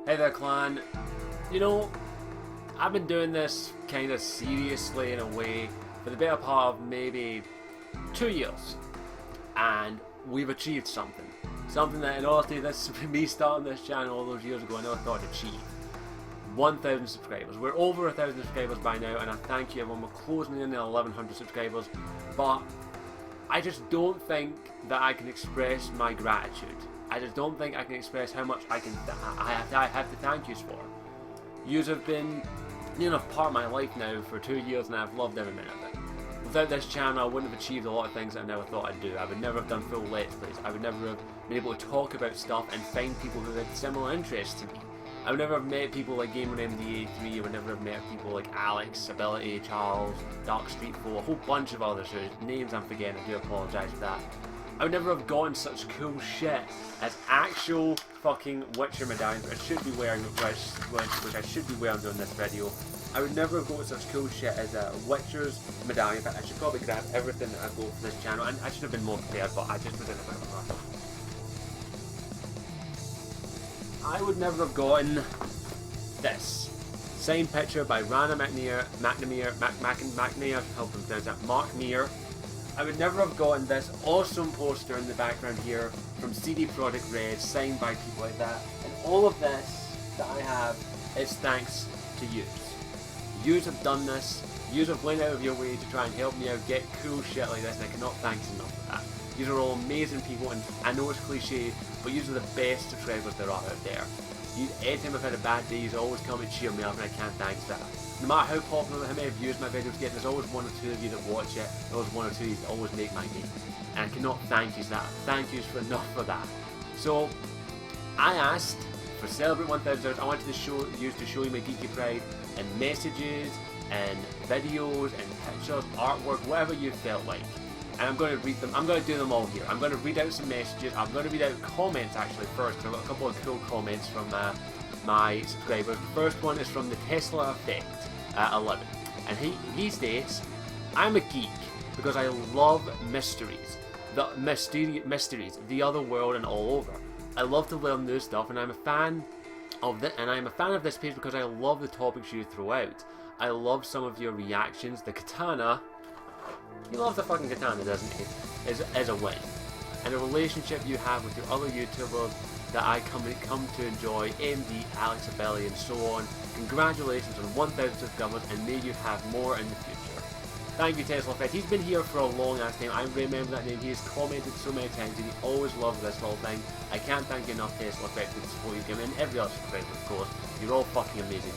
Hey there, clan. You know, I've been doing this kind of seriously in a way for the better part of maybe 2 years, and we've achieved something. Something that, in honesty, this me starting this channel all those years ago, I never thought I'd achieve. 1,000 subscribers. We're over 1,000 subscribers by now, and I thank you everyone. We're closing in at 1,100 subscribers, but I just don't think that I can express my gratitude. I just don't think I can express how much I have to thank you for. You have been, you know, part of my life now for 2 years, and I've loved every minute of it. Without this channel, I wouldn't have achieved a lot of things I never thought I'd do. I would never have done full Let's Plays. I would never have been able to talk about stuff and find people who had similar interests to me. I would never have met people like GamerMD83, I would never have met people like Alex, Ability, Charles, Dark Street 4, a whole bunch of others whose names I'm forgetting, I do apologise for that. I would never have gotten such cool shit as actual fucking Witcher medallions, which I should be wearing, which I should be wearing during this video. I would never have gotten such cool shit as a Witcher's medallion. In fact, I should probably grab everything that I go for this channel, and I should have been more prepared, but I just was in a bit of a rush. I would never have gotten this signed picture by Rana McNear, help him pronounce that, Mark Neer. I would never have gotten this awesome poster in the background here from CD Projekt Red, signed by people like that. And all of this that I have is thanks to you. You have done this. You have went out of your way to try and help me out get cool shit like this, and I cannot thank you enough for that. These are all amazing people, and I know it's cliche, but you are the best subscribers there are out there. Every time I've had a bad day, you always come and cheer me up, and I can't thank that. No matter how popular, how many views my videos get, there's always one or two of you that watch it, there's always one or two of you that always make my day. And I cannot thank you for that. Thank you for enough for that. So, I asked for Celebrate 1,000, I wanted to show you my geeky pride, and messages, and videos, and pictures, artwork, whatever you felt like. And I'm going to read them, I'm going to do them all here. I'm going to read out some messages, I'm going to read out comments actually first, because I've got a couple of cool comments from my subscribers. The first one is from the Tesla Effect 11, and he states, I'm a geek because I love mysteries, the other world and all over. I love to learn new stuff, and I'm a fan of this page because I love the topics you throw out. I love some of your reactions. The katana, he loves the fucking katana, doesn't he? Is a win. And the relationship you have with your other YouTubers that I come to enjoy, MD, Alex, Ability, and so on. Congratulations on 1,000 subscribers, and may you have more in the future. Thank you, Tesla Effect. He's been here for a long ass time. I remember that name. He has commented so many times, and he always loves this whole thing. I can't thank you enough, Tesla Effect, for the support you've given, and every other subscriber, of course. You're all fucking amazing.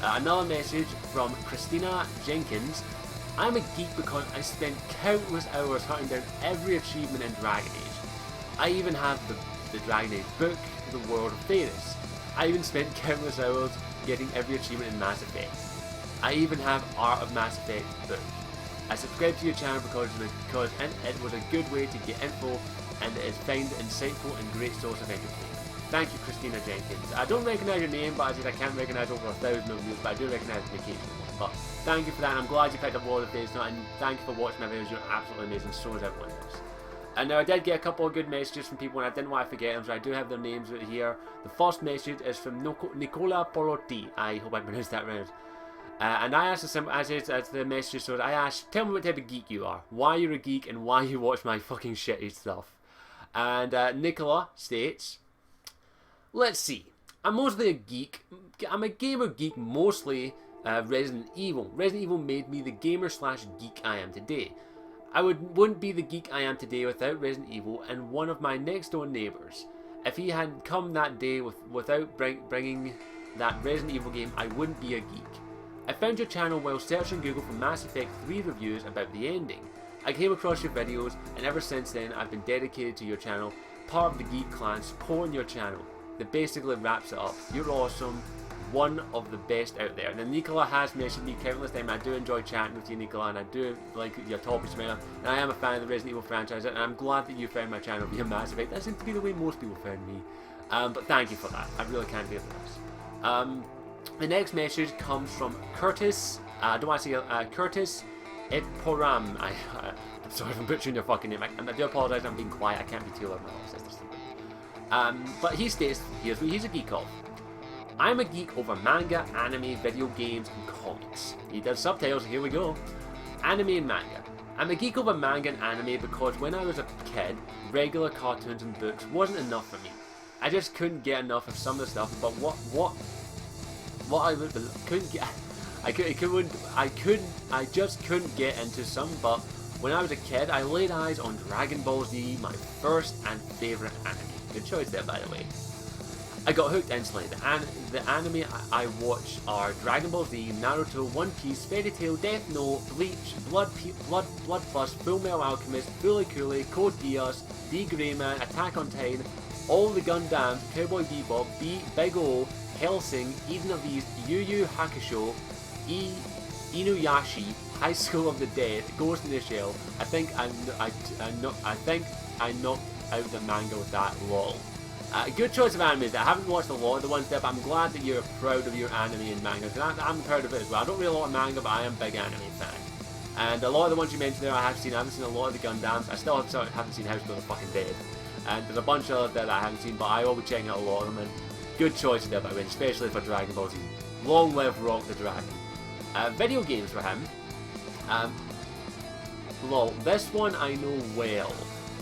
Another message from Christina Jenkins. I'm a geek because I spent countless hours hunting down every achievement in Dragon Age. I even have the Dragon Age book, The World of Theros. I even spent countless hours getting every achievement in Mass Effect. I even have Art of Mass Effect book. I subscribed to your channel because it was a good way to get info, and it is found insightful and great source of entertainment. Thank you, Christina Jenkins. I don't recognise your name, but I can't recognise over 1,000 of you, but I do recognise the occasional one. But thank you for that, and I'm glad you picked up World of Theros, and thank you for watching my videos. You're absolutely amazing, so is everyone else. And now I did get a couple of good messages from people, and I didn't want to forget them, so I do have their names right here. The first message is from Nicola Polotti. I hope I pronounced that right. And I asked as the message says, I asked, tell me what type of geek you are, why you're a geek, and why you watch my fucking shitty stuff. And Nicola states, let's see, I'm mostly a geek. I'm a gamer geek, mostly Resident Evil. Resident Evil made me the gamer/geek I am today. I wouldn't be the geek I am today without Resident Evil and one of my next door neighbours. If he hadn't come that day without bringing that Resident Evil game, I wouldn't be a geek. I found your channel while searching Google for Mass Effect 3 reviews about the ending. I came across your videos, and ever since then I've been dedicated to your channel, part of the Geek Clan, supporting your channel. That basically wraps it up. You're awesome, one of the best out there. And Nicola has mentioned me countless times. I do enjoy chatting with you, Nicola, and I do like your topics, man. And I am a fan of the Resident Evil franchise, and I'm glad that you found my channel via Mass Effect. That seems to be the way most people found me. But thank you for that. I really can't give this. The next message comes from Curtis. I don't want to say Curtis Eporam. I'm sorry if I'm butchering your fucking name. I do apologise. I'm being quiet. I can't be too loud. My little sister's sleeping. But he states, here's what he's a geek of. I'm a geek over manga, anime, video games, and comics. He does subtitles, here we go. Anime and manga. I'm a geek over manga and anime because when I was a kid, regular cartoons and books wasn't enough for me. I just couldn't get enough of some of the stuff, but what I couldn't get, I just couldn't get into some, but when I was a kid, I laid eyes on Dragon Ball Z, my first and favourite anime. Good choice there, by the way. I got hooked instantly. The anime I watch are Dragon Ball Z, Naruto, One Piece, Fairy Tail, Death Note, Bleach, Blood Plus, Full Metal Alchemist, Fooly Cooly, Code Geass, D. Greyman, Attack on Titan, all the Gundams, Cowboy Bebop, Big O, Hellsing, Eden of East, Yu Yu Hakusho, Inuyasha, High School of the Dead, Ghost in the Shell. I think I knocked out the manga with that, lol. Good choice of animes. I haven't watched a lot of the ones there, but I'm glad that you're proud of your anime and manga, because I'm proud of it as well. I don't read a lot of manga, but I am a big anime fan. And a lot of the ones you mentioned there I have seen. I haven't seen a lot of the Gundams. I still haven't seen High School of the fucking Dead. And there's a bunch of that I haven't seen, but I will be checking out a lot of them. And good choice there, by the way, especially for Dragon Ball Z. Long live Rock the Dragon. Video games for him. Lol, this one I know well.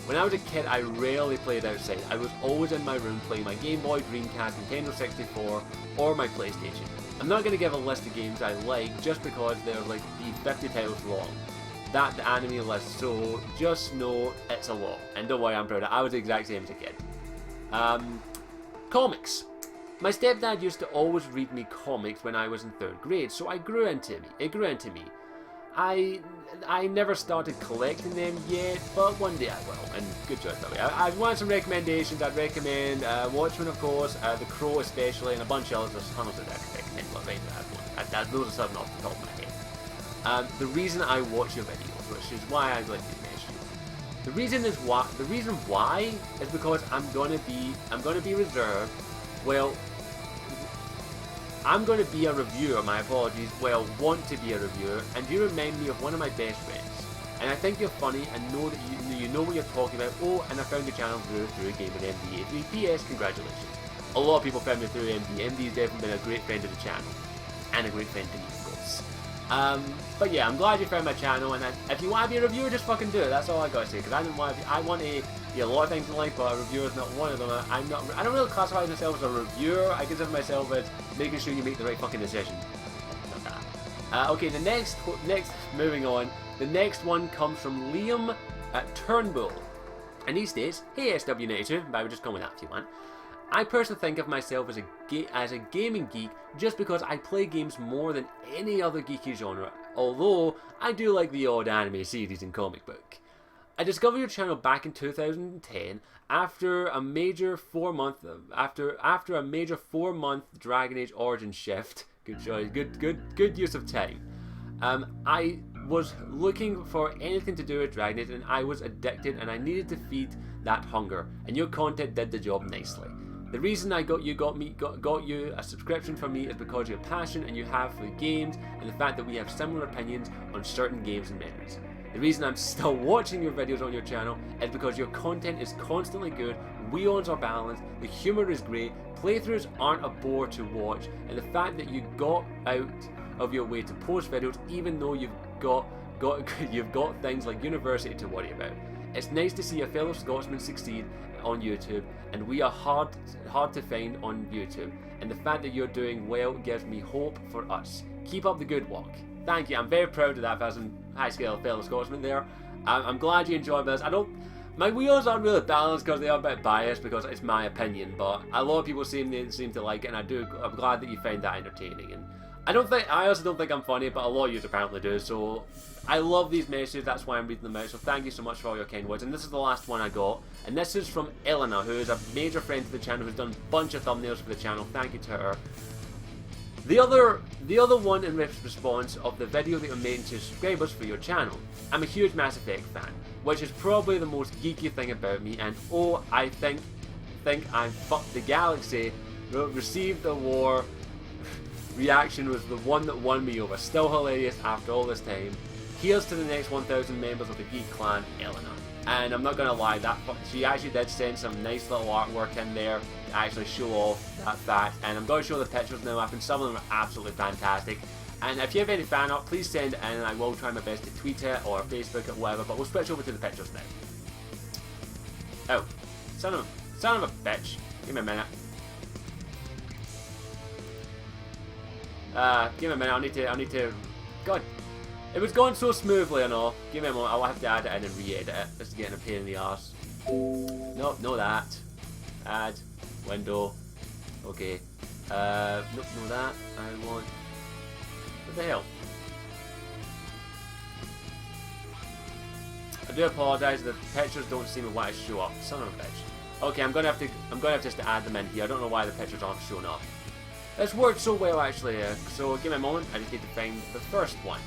When I was a kid, I rarely played outside. I was always in my room playing my Game Boy, Dreamcast, Nintendo 64, or my PlayStation. I'm not going to give a list of games I like just because they're like 50 titles long. That's the anime list, so just know it's a lot. And don't worry, I'm proud of it. I was the exact same as a kid. Comics. My stepdad used to always read me comics when I was in 3rd grade, so it grew into me. I never started collecting them yet, but one day I will, and good choice by the way. I want some recommendations. I'd recommend Watchmen, of course, The Crow especially, and a bunch of others. There's tons that I could recommend, but right, those are something off the top of my head. The reason I watch your videos, which is why I like to mention you. The reason why is because I'm gonna be reserved. Well, I'm going to be a reviewer, my apologies, want to be a reviewer, and you remind me of one of my best friends. And I think you're funny and know that you know what you're talking about. Oh, and I found your channel through GamerMD83. PS, congratulations. A lot of people found me through MD. MD's definitely been a great friend to the channel. And a great friend to me, of course. But yeah, I'm glad you found my channel, and if you want to be a reviewer, just fucking do it. That's all I gotta say, because I want to be a lot of things in life, but a reviewer is not one of them. I don't really classify myself as a reviewer. I consider myself as making sure you make the right fucking decision. Okay, the next, moving on, the next one comes from Liam Turnbull, and he states, "Hey SW92, but I would just call me that if you want. I personally think of myself as a gaming geek just because I play games more than any other geeky genre, although I do like the odd anime series and comic book. I discovered your channel back in 2010 after a major 4-month Dragon Age Origin shift. Good choice, good use of time. I was looking for anything to do with Dragon Age, and I was addicted, and I needed to feed that hunger, and your content did the job nicely. The reason I got you a subscription from me is because of your passion and you have for the games, and the fact that we have similar opinions on certain games and memories. The reason I'm still watching your videos on your channel is because your content is constantly good, weapons are balanced, the humour is great, playthroughs aren't a bore to watch, and the fact that you got out of your way to post videos even though you've got things like university to worry about. It's nice to see a fellow Scotsman succeed on YouTube, and we are hard to find on YouTube, and the fact that you're doing well gives me hope for us. Keep up the good work." Thank you. I'm very proud of that person, high scale fellow Scotsman there. I'm glad you enjoyed this. My wheels aren't really balanced because they are a bit biased because it's my opinion, but a lot of people seem to like it, and I'm glad that you find that entertaining. And I also don't think I'm funny, but a lot of you apparently do, so I love these messages, that's why I'm reading them out, so thank you so much for all your kind words. And this is the last one I got, and this is from Elena, who is a major friend to the channel, who's done a bunch of thumbnails for the channel. Thank you to her. The other one in response of the video that you're making to subscribers for your channel. I'm a huge Mass Effect fan, which is probably the most geeky thing about me, and oh, I think I fucked the galaxy. Received the war reaction was the one that won me over. Still hilarious after all this time. Here's to the next 1,000 members of the Geek Clan, Elena. And I'm not gonna lie, that she actually did send some nice little artwork in there to actually show off that fact. And I'm going to show the pictures now up, and some of them are absolutely fantastic. And if you have any fan art, please send it in, and I will try my best to tweet it or Facebook it, whatever. But we'll switch over to the pictures now. Oh, son of a bitch! Give me a minute. Give me a minute. I need to. God, it was going so smoothly and all. Give me a moment. I'll have to add it in and re-edit it. This is getting a pain in the arse. No, no that. Add window. Okay. Nope, no that. I want. What the hell? I do apologise. The pictures don't seem to want to show up. Son of a bitch. Okay, I'm gonna have just to add them in here. I don't know why the pictures aren't showing up. It's worked so well actually. So give me a moment. I just need to find the first one.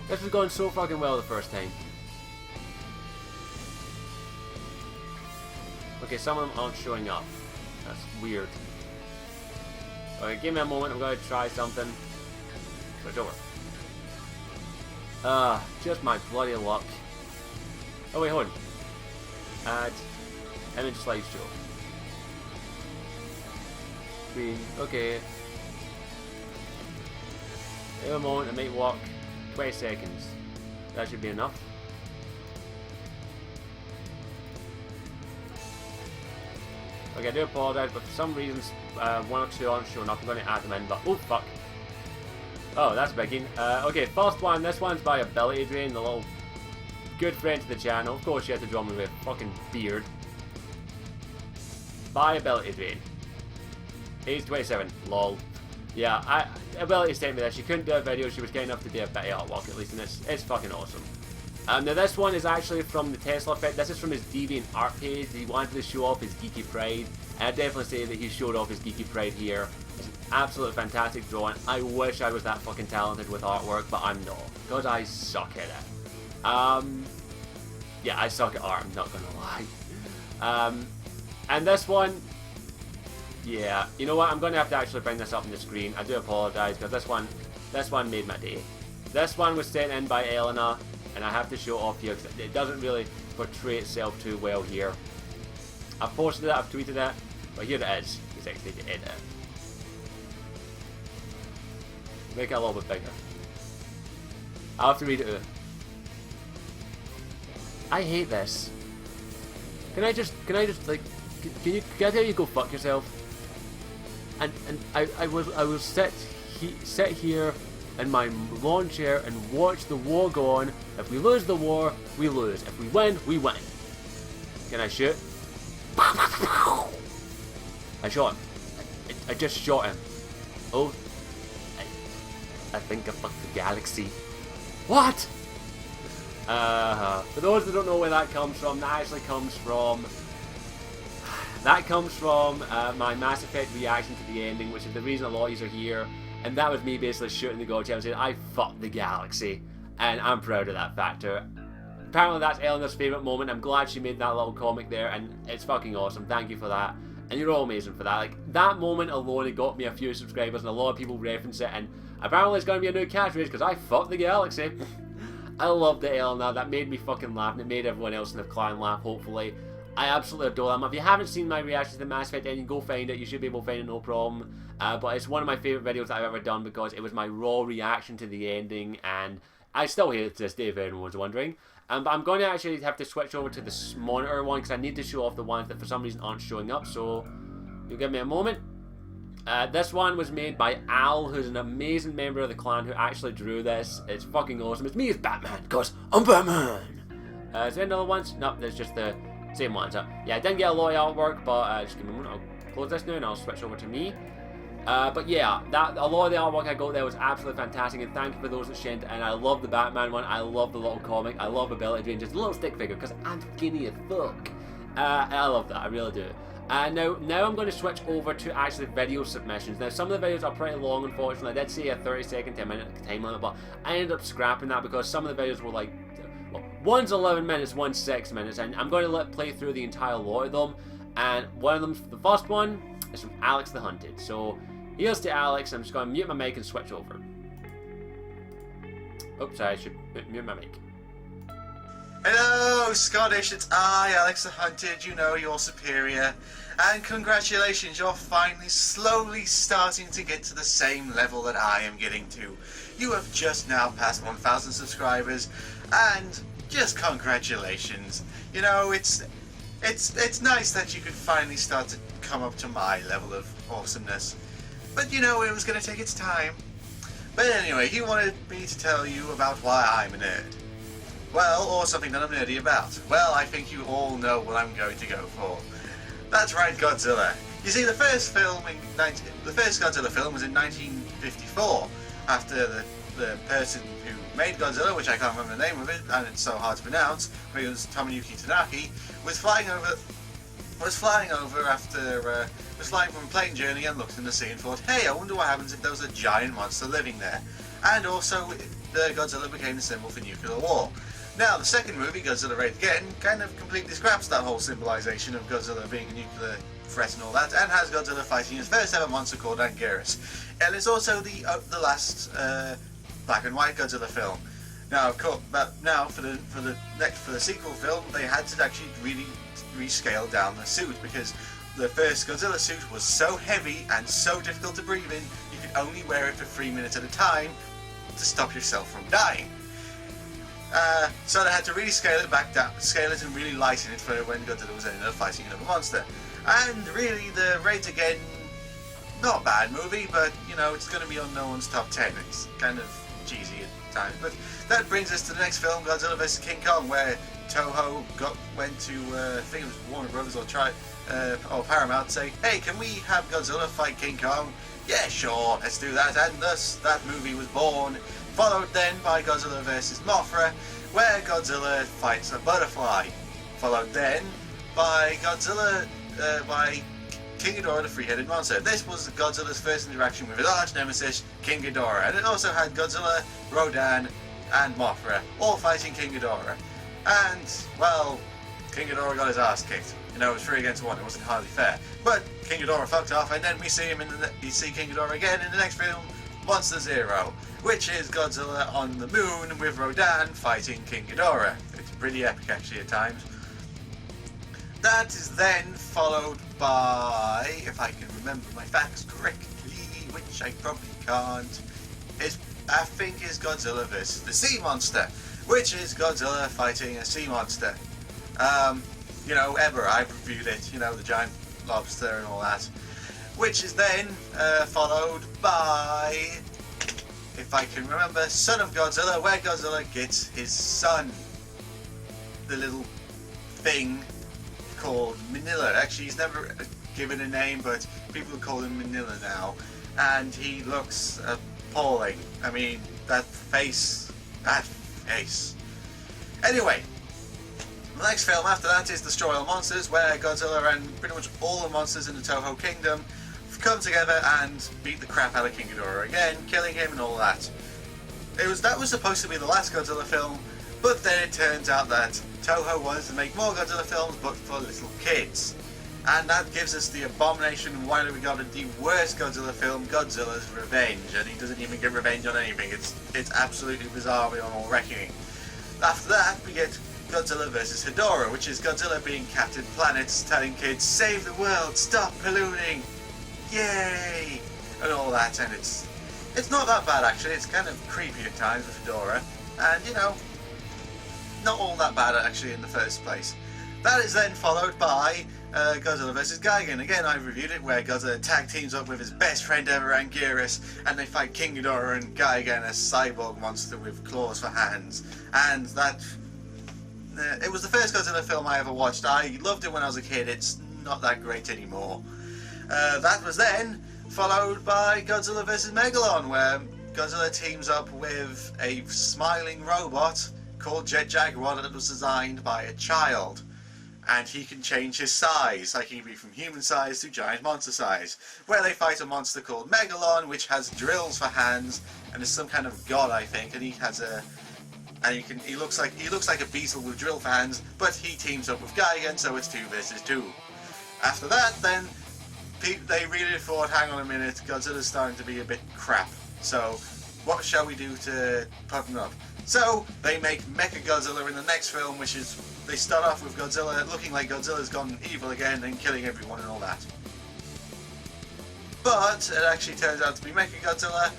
This has gone so fucking well the first time. Okay, some of them aren't showing up. That's weird. Okay, give me a moment. I'm gonna try something. Switch over. Just my bloody luck. Oh wait, hold on. Add image slideshow. Screen. Okay. In a moment, it might walk 20 seconds. That should be enough. Okay, I do apologise, but for some reasons, one or two aren't showing up. I'm going to add them in, but oh fuck. Oh, that's biggie. Okay, first one. This one's by Ability Drain, the little good friend to the channel. Of course, she had to draw me with a fucking beard. By Ability Drain. Age 27. Lol. Yeah, Ability sent me this. She couldn't do a video. She was kind enough to do a bit of artwork at least, and it's fucking awesome. Now this one is actually from the Tesla Effect. This is from his Deviant art page. He wanted to show off his geeky pride, and I definitely say that he showed off his geeky pride here. It's an absolute fantastic drawing. I wish I was that fucking talented with artwork, but I'm not, because I suck at it. Yeah, I suck at art, I'm not gonna lie. And this one, yeah, you know what, I'm gonna have to actually bring this up on the screen. I do apologise, because this one made my day. This one was sent in by Elena, and I have to show it off here, because it doesn't really portray itself too well here. I've posted it, I've tweeted it, but here it is. It's actually to edit it. Make it a little bit bigger. I'll have to read it out. I hate this. Can I just like, can I tell you go fuck yourself? And I will sit here in my lawn chair and watch the war go on. If we lose the war, we lose. If we win, we win. Can I shoot? I shot him. I just shot him. Oh, I think I fucked the galaxy. What? For those that don't know where that comes from, that actually comes from... That comes from my Mass Effect reaction to the ending, which is the reason a lot of you are here. And that was me basically shooting the god and saying, I fucked the galaxy. And I'm proud of that factor. Apparently that's Eleanor's favourite moment. I'm glad she made that little comic there, and it's fucking awesome. Thank you for that. And you're all amazing for that. Like, that moment alone, it got me a few subscribers, and a lot of people reference it, and apparently it's going to be a new catchphrase, because I fucked the galaxy. I loved it, Elena. That made me fucking laugh, and it made everyone else in the clan laugh, hopefully. I absolutely adore them. If you haven't seen my reaction to the Mass Effect ending, go find it. You should be able to find it, no problem. But it's one of my favourite videos that I've ever done, because it was my raw reaction to the ending, and I still hate it to this day, if anyone was wondering. But I'm going to actually have to switch over to the monitor one, because I need to show off the ones that for some reason aren't showing up, so you give me a moment. This one was made by Al, who's an amazing member of the clan who actually drew this. It's fucking awesome. It's me as Batman, because I'm Batman! Is there another ones? No, there's just the same ones. Yeah, I didn't get a lot of artwork, but just give me a moment. I'll close this now and I'll switch over to me. But yeah, a lot of the artwork I got there was absolutely fantastic, and thank you for those that sent it. And I love the Batman one, I love the little comic, I love Ability Drain, just a little stick figure, because I'm skinny as fuck. I love that, I really do. Now I'm going to switch over to actually video submissions. Now, some of the videos are pretty long, unfortunately. I did say a 30-second to a minute time limit, but I ended up scrapping that because some of the videos were like, well, one's 11 minutes, one's 6 minutes, and I'm going to play through the entire lot of them. And one of them, the first one, is from Alex the Hunted. So here's to Alex. I'm just going to mute my mic and switch over. Oops, sorry, I should mute my mic. Hello, Scottish, it's I, Alex the Hunted, you know, your superior. And congratulations, you're finally slowly starting to get to the same level that I am getting to. You have just now passed 1,000 subscribers, and just congratulations. You know, it's nice that you could finally start to come up to my level of awesomeness. But you know, it was going to take its time. But anyway, you wanted me to tell you about why I'm a nerd. Well, or something that I'm nerdy about. Well, I think you all know what I'm going to go for. That's right, Godzilla. You see, the first Godzilla film was in 1954, after the person who made Godzilla, which I can't remember the name of it, and it's so hard to pronounce, but it was Tomoyuki Tanaki, was flying from a plane journey and looked in the sea and thought, hey, I wonder what happens if there was a giant monster living there. And also, the Godzilla became the symbol for nuclear war. Now, the second movie, Godzilla Raid Again, kind of completely scraps that whole symbolization of Godzilla being a nuclear threat and all that, and has Godzilla fighting his first ever monster called Anguirus. And it's also the last black and white Godzilla film. Now, of course, for the sequel film, they had to actually really rescale down the suit, because the first Godzilla suit was so heavy and so difficult to breathe in, you could only wear it for 3 minutes at a time to stop yourself from dying. So they had to really scale it back down, and really lighten it for when Godzilla was ended up fighting another monster. And really, the Raid Again, not a bad movie, but you know, it's going to be on no one's top 10. It's kind of cheesy at times. But that brings us to the next film, Godzilla vs. King Kong, where Toho went to, I think it was Warner Brothers or Paramount, say, hey, can we have Godzilla fight King Kong? Yeah, sure, let's do that. And thus, that movie was born. Followed then by Godzilla vs. Mothra, where Godzilla fights a butterfly. Followed then by by King Ghidorah, the three-headed monster. This was Godzilla's first interaction with his arch nemesis, King Ghidorah, and it also had Godzilla, Rodan, and Mothra, all fighting King Ghidorah. And, well, King Ghidorah got his ass kicked. You know, it was 3 against 1, it wasn't hardly fair. But King Ghidorah fucked off, and then we see King Ghidorah again in the next film, Monster Zero, which is Godzilla on the moon with Rodan fighting King Ghidorah. It's pretty epic actually at times. That is then followed by, if I can remember my facts correctly, which I probably can't, is Godzilla vs. the Sea Monster, which is Godzilla fighting a sea monster. You know, I've reviewed it, you know, the giant lobster and all that. Which is then followed by, if I can remember, Son of Godzilla, where Godzilla gets his son. The little thing called Minilla. Actually, he's never given a name, but people call him Minilla now. And he looks appalling. I mean, that face. Anyway, the next film after that is Destroy All Monsters, where Godzilla and pretty much all the monsters in the Toho Kingdom come together and beat the crap out of King Ghidorah again, killing him and all that. That was supposed to be the last Godzilla film, but then it turns out that Toho wanted to make more Godzilla films, but for little kids. And that gives us the abomination, and why do we got the worst Godzilla film, Godzilla's Revenge, and he doesn't even get revenge on anything. It's absolutely bizarre beyond all reckoning. After that, we get Godzilla vs. Hedorah, which is Godzilla being Captain Planet, telling kids, save the world, stop polluting, yay, and all that, and it's not that bad actually. It's kind of creepy at times with Hedorah, and you know, not all that bad actually in the first place. That is then followed by Godzilla vs. Gigan. Again, I've reviewed it, where Godzilla tag teams up with his best friend ever, Anguirus, and they fight King Ghidorah and Gigan, a cyborg monster with claws for hands. And that it was the first Godzilla film I ever watched. I loved it when I was a kid. It's not that great anymore. That was then followed by Godzilla vs. Megalon, where Godzilla teams up with a smiling robot called Jet Jaguar that was designed by a child. And he can change his size, like he can be from human size to giant monster size, where they fight a monster called Megalon, which has drills for hands and is some kind of god, I think, and he has he looks like a beetle with drill for hands, but he teams up with Gigan, so it's 2 versus 2. After that, then they really thought, hang on a minute, Godzilla's starting to be a bit crap. So what shall we do to button up? So they make Mechagodzilla in the next film, which is, they start off with Godzilla looking like Godzilla's gone evil again and killing everyone and all that. But it actually turns out to be Mechagodzilla,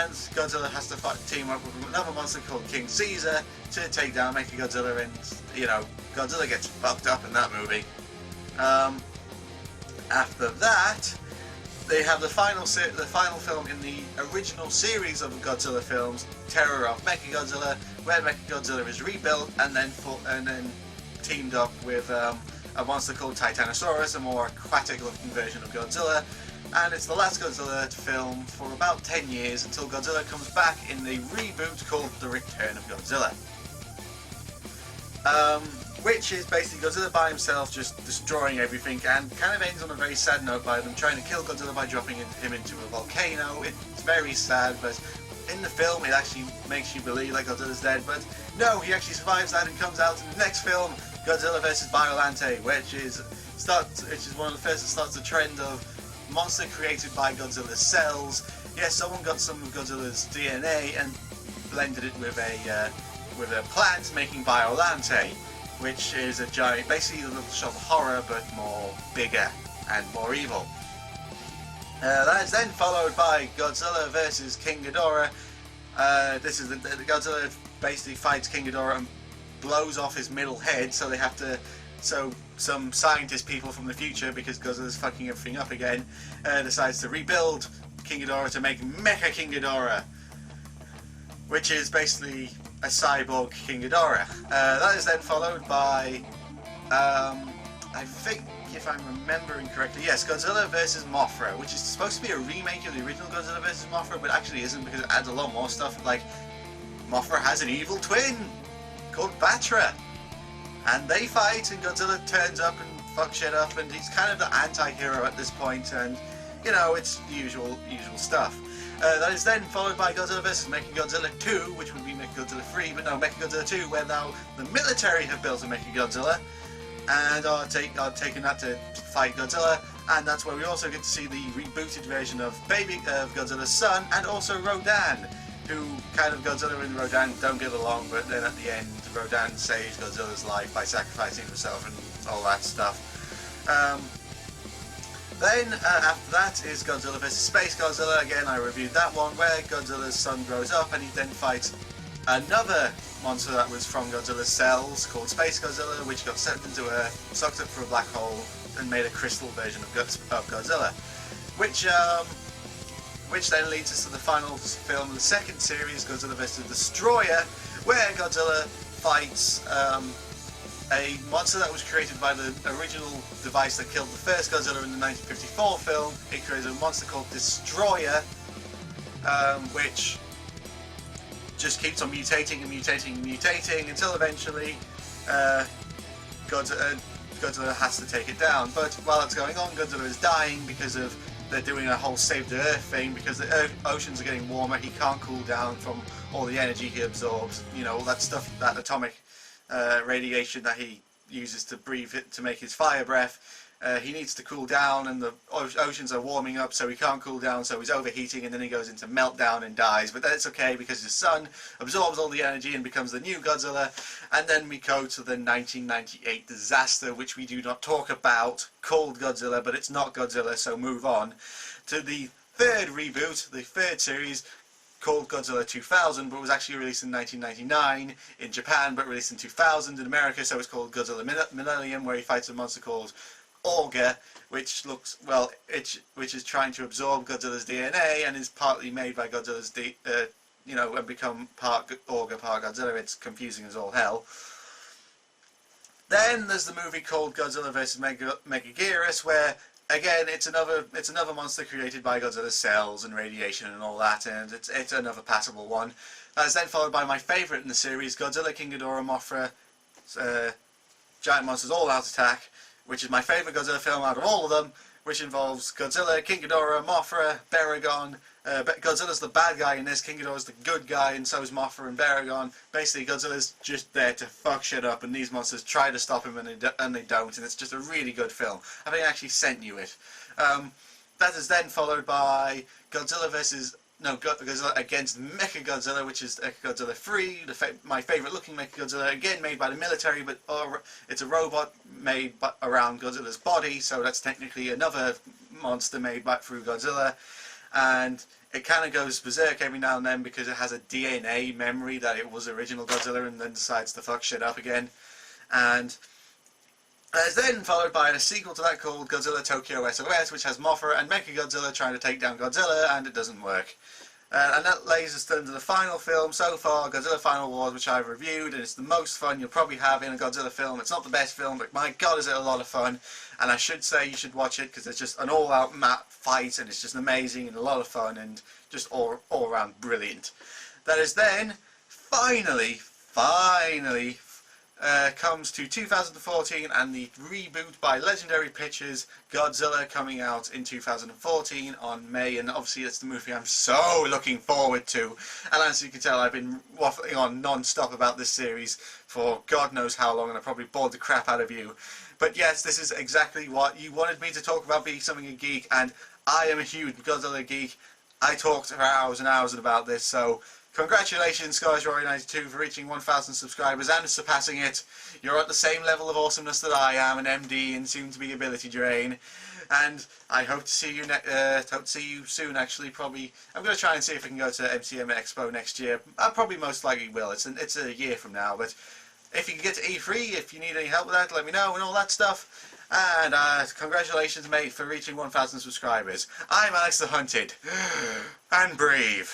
and Godzilla has to team up with another monster called King Caesar to take down Mechagodzilla, and you know, Godzilla gets fucked up in that movie. After that, they have the final film in the original series of the Godzilla films, Terror of Mechagodzilla, where Mechagodzilla is rebuilt and then teamed up with a monster called Titanosaurus, a more aquatic-looking version of Godzilla. And it's the last Godzilla film for about 10 years until Godzilla comes back in the reboot called The Return of Godzilla. Which is basically Godzilla by himself just destroying everything, and kind of ends on a very sad note by them trying to kill Godzilla by dropping him into a volcano. It's very sad, but in the film it actually makes you believe like Godzilla's dead, but no, he actually survives that and comes out in the next film, Godzilla vs. Biollante, which is one of the first that starts the trend of monster created by Godzilla's cells. Yes, someone got some of Godzilla's DNA and blended it with a plant, making Biollante, which is a giant, basically a little shot of horror, but more bigger and more evil. That is then followed by Godzilla vs. King Ghidorah. This is the Godzilla basically fights King Ghidorah and blows off his middle head, so they have to. So some scientist people from the future, because Godzilla's fucking everything up again, decides to rebuild King Ghidorah to make Mecha King Ghidorah, which is basically a cyborg King Ghidorah. That is then followed by, I think, if I'm remembering correctly, yes, Godzilla vs. Mothra, which is supposed to be a remake of the original Godzilla vs. Mothra, but actually isn't, because it adds a lot more stuff. Like, Mothra has an evil twin called Batra, and they fight, and Godzilla turns up and fucks shit up, and he's kind of the anti-hero at this point, and, you know, it's the usual stuff. That is then followed by Godzilla vs. Mechagodzilla 2, which would be Mechagodzilla 3, but no, Mechagodzilla 2, where now the military have built a Mechagodzilla, and are taking that to fight Godzilla, and that's where we also get to see the rebooted version of Godzilla's son, and also Rodan, who kind of Godzilla and Rodan don't get along, but then at the end, Rodan saves Godzilla's life by sacrificing himself and all that stuff. Then, after that is Godzilla vs. Space Godzilla. Again, I reviewed that one, where Godzilla's son grows up and he then fights another monster that was from Godzilla's cells, called Space Godzilla, which got sucked up through a black hole and made a crystal version of Godzilla. Which then leads us to the final film of the second series, Godzilla vs. Destroyer, where Godzilla fights a monster that was created by the original device that killed the first Godzilla in the 1954 film. It created a monster called Destroyer, which just keeps on mutating and mutating and mutating until eventually Godzilla has to take it down. But while that's going on, Godzilla is dying because of they're doing a whole Save the Earth thing, because the oceans are getting warmer, he can't cool down from all the energy he absorbs, you know, all that stuff, that atomic radiation that he uses to breathe it to make his fire breath. He needs to cool down, and the oceans are warming up, so he can't cool down, so he's overheating, and then he goes into meltdown and dies. But that's okay, because his son absorbs all the energy and becomes the new Godzilla. And then we go to the 1998 disaster, which we do not talk about, called Godzilla, but it's not Godzilla, so move on to the third reboot, the third series, called Godzilla 2000, but was actually released in 1999 in Japan, but released in 2000 in America, so it's called Godzilla Millennium, where he fights a monster called Orga, which is trying to absorb Godzilla's DNA and is partly made by Godzilla's and become part Orga, part Godzilla. It's confusing as all hell. Then there's the movie called Godzilla vs. Megaguirus, where again it's another monster created by Godzilla's cells and radiation and all that, and it's another passable one. That's then followed by my favourite in the series, Godzilla, King Ghidorah, Mothra, Giant Monsters All Out Attack, which is my favourite Godzilla film out of all of them, which involves Godzilla, King Ghidorah, Mothra, Baragon. Godzilla's the bad guy in this, King Ghidorah's the good guy, and so is Mothra and Baragon. Basically, Godzilla's just there to fuck shit up, and these monsters try to stop him, and they don't, and it's just a really good film. I think I actually sent you it. That is then followed by Godzilla vs. Godzilla against Mechagodzilla, which is Godzilla 3, my favourite looking Mechagodzilla, again made by the military, but it's a robot made around Godzilla's body, so that's technically another monster made through Godzilla, and it kind of goes berserk every now and then because it has a DNA memory that it was original Godzilla and then decides to fuck shit up again. And it's then followed by a sequel to that called Godzilla Tokyo SOS, which has Mothra and Mechagodzilla trying to take down Godzilla, and it doesn't work. And that lays us into the final film so far, Godzilla Final Wars, which I've reviewed, and it's the most fun you'll probably have in a Godzilla film. It's not the best film, but my god is it a lot of fun. And I should say you should watch it, because it's just an all-out map fight, and it's just amazing, and a lot of fun, and just all around brilliant. That is then, finally, comes to 2014 and the reboot by Legendary Pictures, Godzilla, coming out in 2014 on May, and obviously it's the movie I'm so looking forward to. And as you can tell, I've been waffling on non-stop about this series for God knows how long, and I probably bored the crap out of you. But yes, this is exactly what you wanted me to talk about, being something a geek, and I am a huge Godzilla geek. I talked for hours and hours about this, so congratulations, ScourgeWarrior92, for reaching 1,000 subscribers and surpassing it. You're at the same level of awesomeness that I am, an MD and soon to be ability drain. And I hope to see you soon. Actually, probably I'm going to try and see if I can go to MCM Expo next year. I probably most likely will. It's a year from now, but if you can get to E3, if you need any help with that, let me know and all that stuff. And congratulations, mate, for reaching 1,000 subscribers. I'm Alex the Hunted, and breathe.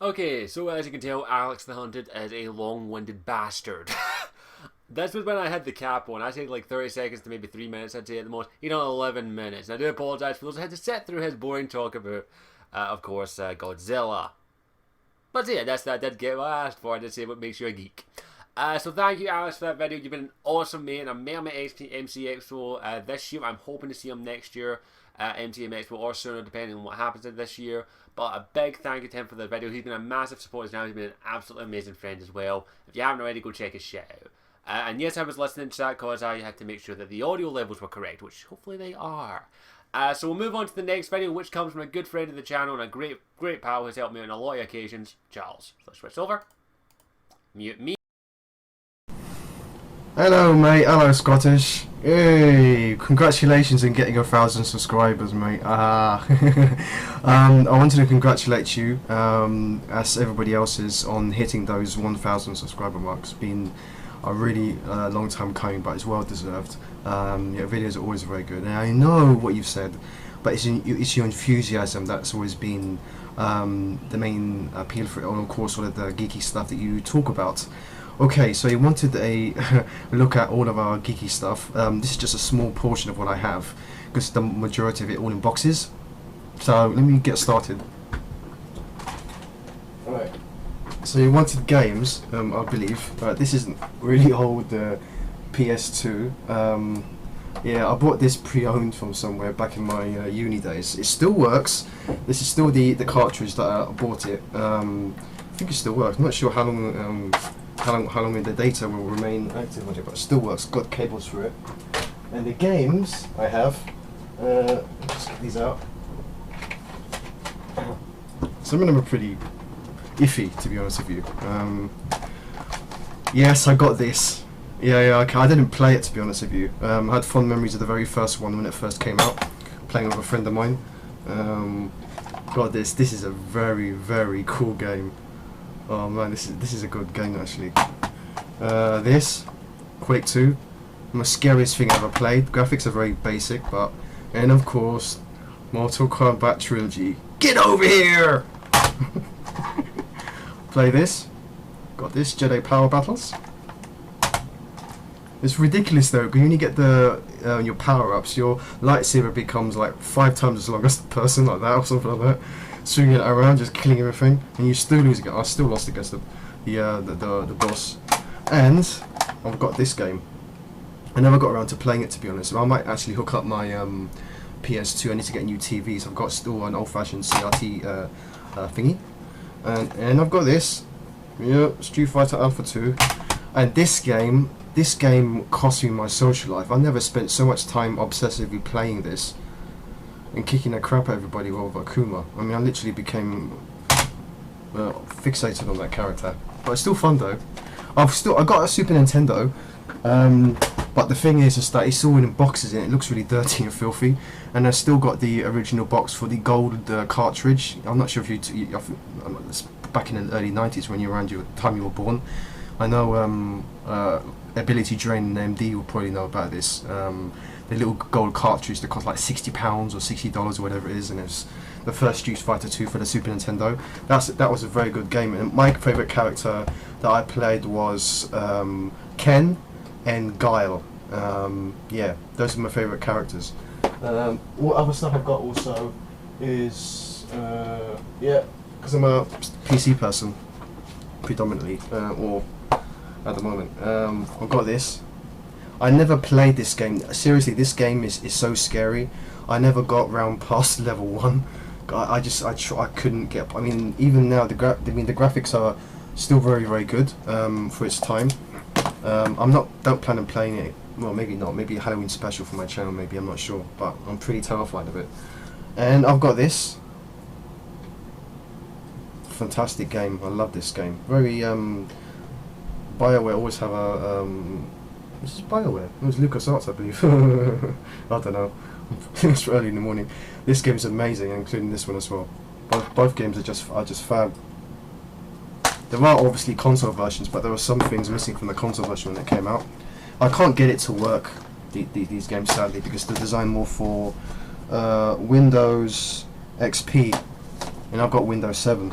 Okay, so as you can tell, Alex the Hunted is a long-winded bastard. This was when I had the cap on. I said like 30 seconds to maybe 3 minutes, I'd say at the most. 11 minutes. And I do apologise for those who had to sit through his boring talk about, of course, Godzilla. But yeah, that did get what I asked for. I did say what makes you a geek. So thank you, Alex, for that video. You've been an awesome mate. I'm at MC Expo this year. I'm hoping to see him next year at MTM Expo or sooner, depending on what happens this year. But a big thank you to him for the video. He's been a massive supporter now. He's been an absolutely amazing friend as well. If you haven't already, go check his shit out. And yes, I was listening to that because I had to make sure that the audio levels were correct, which hopefully they are. So we'll move on to the next video, which comes from a good friend of the channel and a great pal who's helped me on a lot of occasions, Charles. So let's switch over. Mute me. Hello mate, hello Scottish. Hey, congratulations on getting 1,000 subscribers, mate. I wanted to congratulate you, as everybody else is, on hitting those 1,000 subscriber marks. It's been a really long time coming, but it's well deserved. Your videos are always very good, and I know what you've said, but it's your enthusiasm that's always been the main appeal for it, and of course all of the geeky stuff that you talk about. Okay, so you wanted a look at all of our geeky stuff. This is just a small portion of what I have, because the majority of it all in boxes. So let me get started. Alright. So you wanted games, I believe. This is really old PS2. Yeah, I bought this pre-owned from somewhere back in my uni days. It still works. This is still the cartridge that I bought it. I think it still works. I'm not sure how long the data will remain active on it, but it still works. Got cables for it. And the games I have, let's get these out. Some of them are pretty iffy, to be honest with you. Yes, I got this. Yeah, okay. I didn't play it, to be honest with you. I had fond memories of the very first one when it first came out, playing with a friend of mine. God, this is a very, very cool game. Oh man, this is a good game actually. This, Quake 2, the scariest thing I ever played. Graphics are very basic, and of course, Mortal Kombat Trilogy. Get over here! Play this. Got this, Jedi Power Battles. It's ridiculous though, because when you get your power-ups, your lightsaber becomes like 5 times as long as the person, like that or something like that. Swinging it around, just killing everything, and you still lose again. I still lost against the boss. And I've got this game. I never got around to playing it, to be honest. So I might actually hook up my PS2. I need to get a new TV, so I've got still an old-fashioned CRT thingy. And I've got this, yeah, Street Fighter Alpha 2. And this game this game cost me my social life. I never spent so much time obsessively playing this and kicking the crap out of everybody with Akuma. I mean, I literally became fixated on that character. But it's still fun though. I got a Super Nintendo, but the thing is that it's all in boxes and it looks really dirty and filthy. And I still got the original box for the gold cartridge. I'm not sure if it's back in the early 90s when you were around your time you were born. I know Ability Drain and MD will probably know about this. The little gold cartridge that cost like £60 or $60 or whatever it is, and it's the first Street Fighter 2 for the Super Nintendo. That was a very good game, and my favourite character that I played was Ken and Guile. Yeah, those are my favourite characters. What other stuff I've got also is yeah, because I'm a PC person predominantly, or at the moment. I've got this. I never played this game. Seriously, this game is so scary. I never got round past level 1. I couldn't get. I mean, even now the graphics are still very, very good for its time. Don't plan on playing it. Well, maybe not. Maybe a Halloween special for my channel. Maybe, I'm not sure. But I'm pretty terrified of it. And I've got this. Fantastic game. I love this game. Very BioWare always have a this is BioWare. It was LucasArts, I believe. I don't know. It's early in the morning. This game is amazing, including this one as well. Both games are just fab. There are obviously console versions, but there are some things missing from the console version when it came out. I can't get it to work, these games, sadly, because they're designed more for Windows XP, and I've got Windows 7.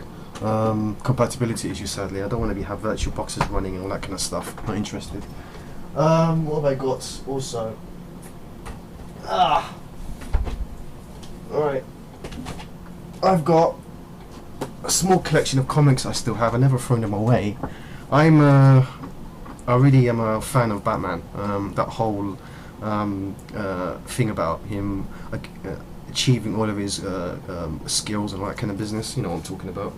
Compatibility issues, sadly. I don't want to have virtual boxes running and all that kind of stuff. Not interested. What have I got also? Alright. I've got a small collection of comics I still have. I never thrown them away. I really am a fan of Batman. That whole thing about him achieving all of his skills and all that kind of business. You know what I'm talking about.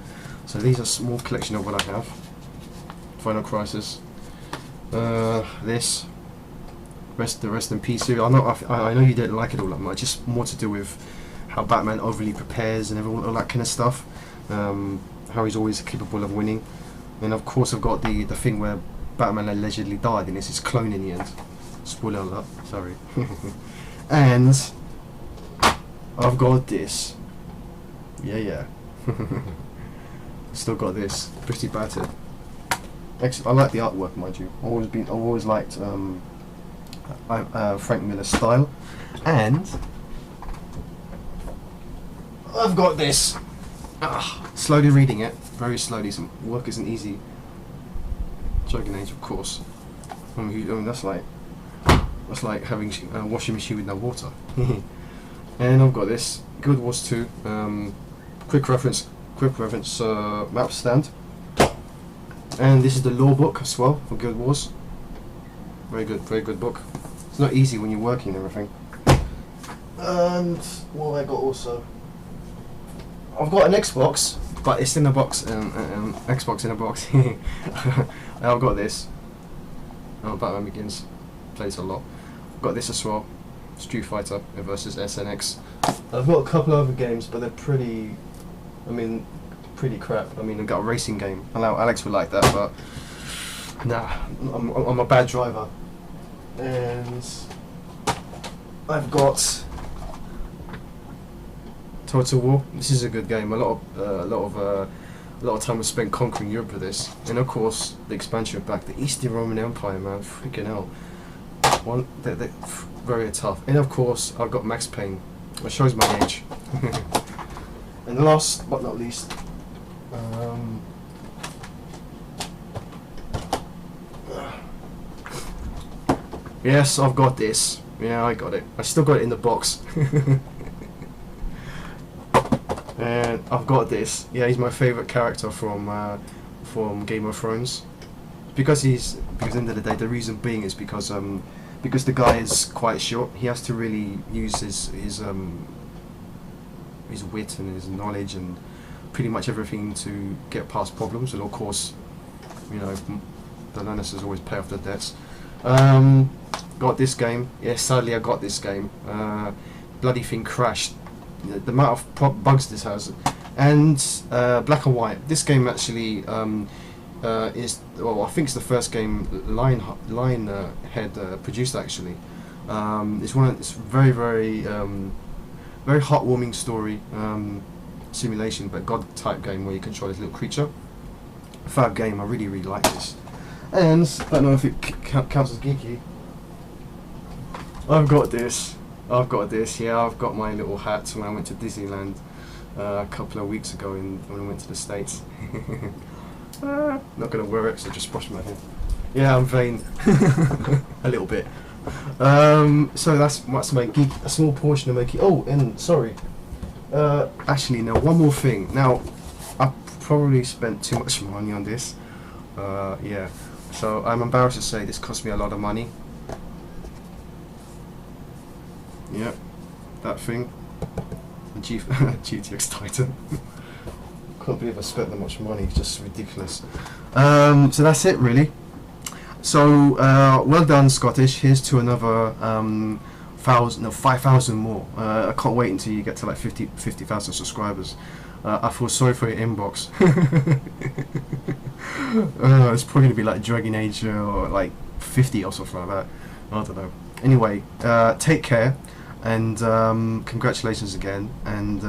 So these are a small collection of what I have. Final Crisis. This. The Rest in Peace series. I know you didn't like it all that much. Just more to do with how Batman overly prepares and all that kind of stuff. How he's always capable of winning. And of course I've got the thing where Batman allegedly died and it's his clone in the end. Spoiler alert, sorry. And I've got this. Yeah. Still got this. Pretty battered. I like the artwork, mind you. I've always liked Frank Miller's style. And I've got this. Slowly reading it, very slowly. Some work isn't easy. Dragon Age, of course. I mean, that's like having a washing machine with no water. And I've got this Guild Wars 2. Quick reference map stand. And this is the law book as well for Guild Wars. Very good book. It's not easy when you're working and everything. And what have I got also? I've got an Xbox, but it's in a box. Xbox in a box. I've got this. Batman Begins. Plays a lot. I've got this as well. Street Fighter versus SNX. I've got a couple of other games, but they're pretty crap. I mean, I've got a racing game. Alex would like that, but nah, I'm a bad driver. And I've got Total War. This is a good game. A lot of time was spent conquering Europe with this, and of course the expansion back the Eastern Roman Empire. Man, freaking hell, they're very tough. And of course I've got Max Payne. It shows my age. And last but not least, yes, I've got this. Yeah, I got it. I still got it in the box. And I've got this. Yeah, he's my favourite character from Game of Thrones. Because at the end of the day, the reason being is because the guy is quite short. He has to really use his wit and his knowledge and pretty much everything to get past problems. And of course, you know, the Lannisters always pay off their debts. Got this game. Yeah, sadly I got this game. Bloody thing crashed. The amount of bugs this has. And Black and White. This game actually is, well, I think it's the first game Lionhead produced actually. It's very very heartwarming story, simulation, but God type game where you control this little creature. Fab game. I really like this. And I don't know if it counts as geeky. I've got this. Yeah, I've got my little hat when I went to Disneyland a couple of weeks ago when I went to the States. Not gonna wear it, so just brush my hair. Yeah, I'm vain. A little bit. So that's my geek. A small portion of my geek. Oh, and sorry. Actually, now one more thing. Now, I probably spent too much money on this. Yeah. So I'm embarrassed to say this cost me a lot of money. Yeah, that thing. The GTX Titan. Can't believe I spent that much money. It's just ridiculous. So that's it, really. So well done, Scottish. Here's to another 5,000 more. I can't wait until you get to like 50,000 subscribers. I feel sorry for your inbox. It's probably gonna be like Dragon Age or like 50 or something like that. I don't know. Anyway, take care, and congratulations again. And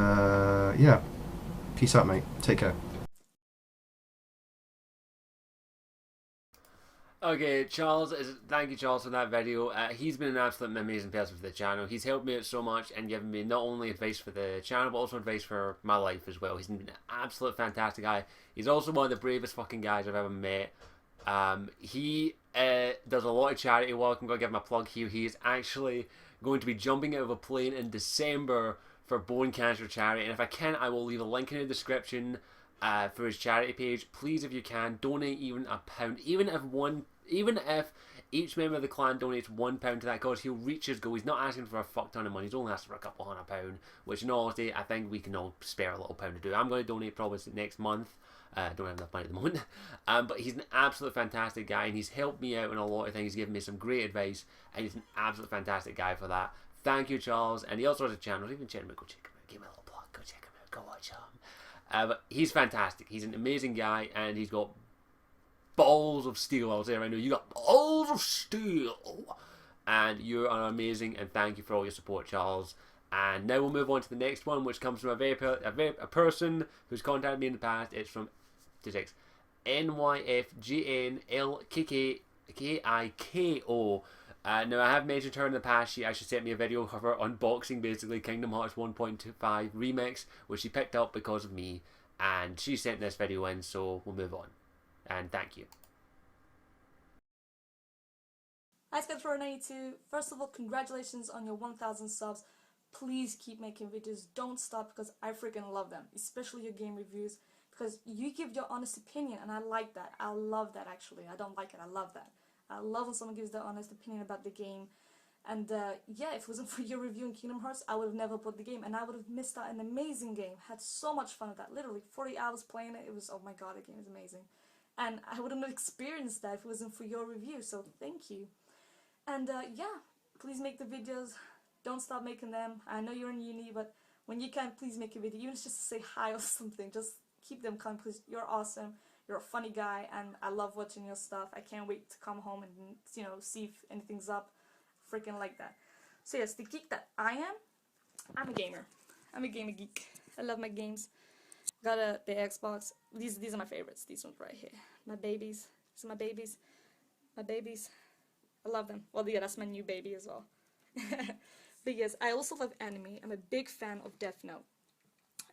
yeah, peace out, mate. Take care. Okay, thank you, Charles, for that video. He's been an absolute amazing person for the channel. He's helped me out so much and given me not only advice for the channel, but also advice for my life as well. He's been an absolute fantastic guy. He's also one of the bravest fucking guys I've ever met. He does a lot of charity work. I'm going to give him a plug here. He is actually going to be jumping out of a plane in December for bone cancer charity. And if I can, I will leave a link in the description for his charity page. Please, if you can, donate even £1. Even if each member of the clan donates £1 to that cause, he'll reach his goal. He's not asking for a fuck ton of money. He's only asking for a couple £100, which in all honesty, I think we can all spare a little pound to do. I'm going to donate probably next month. I don't have enough money at the moment. But he's an absolute fantastic guy, and he's helped me out in a lot of things. He's given me some great advice, and he's an absolute fantastic guy for that. Thank you, Charles. And he also has a channel. Even check him out. Go check him out. Give him a little plug. Go check him out. Go watch him. But he's fantastic. He's an amazing guy, and he's got balls of steel. I'll say right now, you got balls of steel, and you are amazing. And thank you for all your support, Charles. And now we'll move on to the next one, which comes from a person who's contacted me in the past. It's from NYFGNLKKIKO. Now I have mentioned her in the past. She actually sent me a video of her unboxing basically Kingdom Hearts 1.25 Remix, which she picked up because of me, and she sent this video in, so we'll move on. And thank you. Hi Skype492, first of all, congratulations on your 1,000 subs. Please keep making videos, don't stop, because I freaking love them, especially your game reviews, because you give your honest opinion, and I like that. I love that actually. I don't like it, I love that. I love when someone gives their honest opinion about the game. And yeah, if it wasn't for your review in Kingdom Hearts, I would have never bought the game, and I would have missed out an amazing game. Had so much fun with that, literally 40 hours playing it. It was, oh my god, the game is amazing. And I wouldn't have experienced that if it wasn't for your review, so thank you. And yeah, please make the videos, don't stop making them. I know you're in uni, but when you can, please make a video, even if it's just to say hi or something. Just keep them coming, because you're awesome, you're a funny guy, and I love watching your stuff. I can't wait to come home and, you know, see if anything's up. Freaking like that. So yes, the geek that I am, I'm a gamer. I'm a gamer geek. I love my games. Got the Xbox. These are my favorites. These ones right here. My babies. These are my babies. My babies. I love them. Well, yeah, that's my new baby as well. But yes, I also love anime. I'm a big fan of Death Note.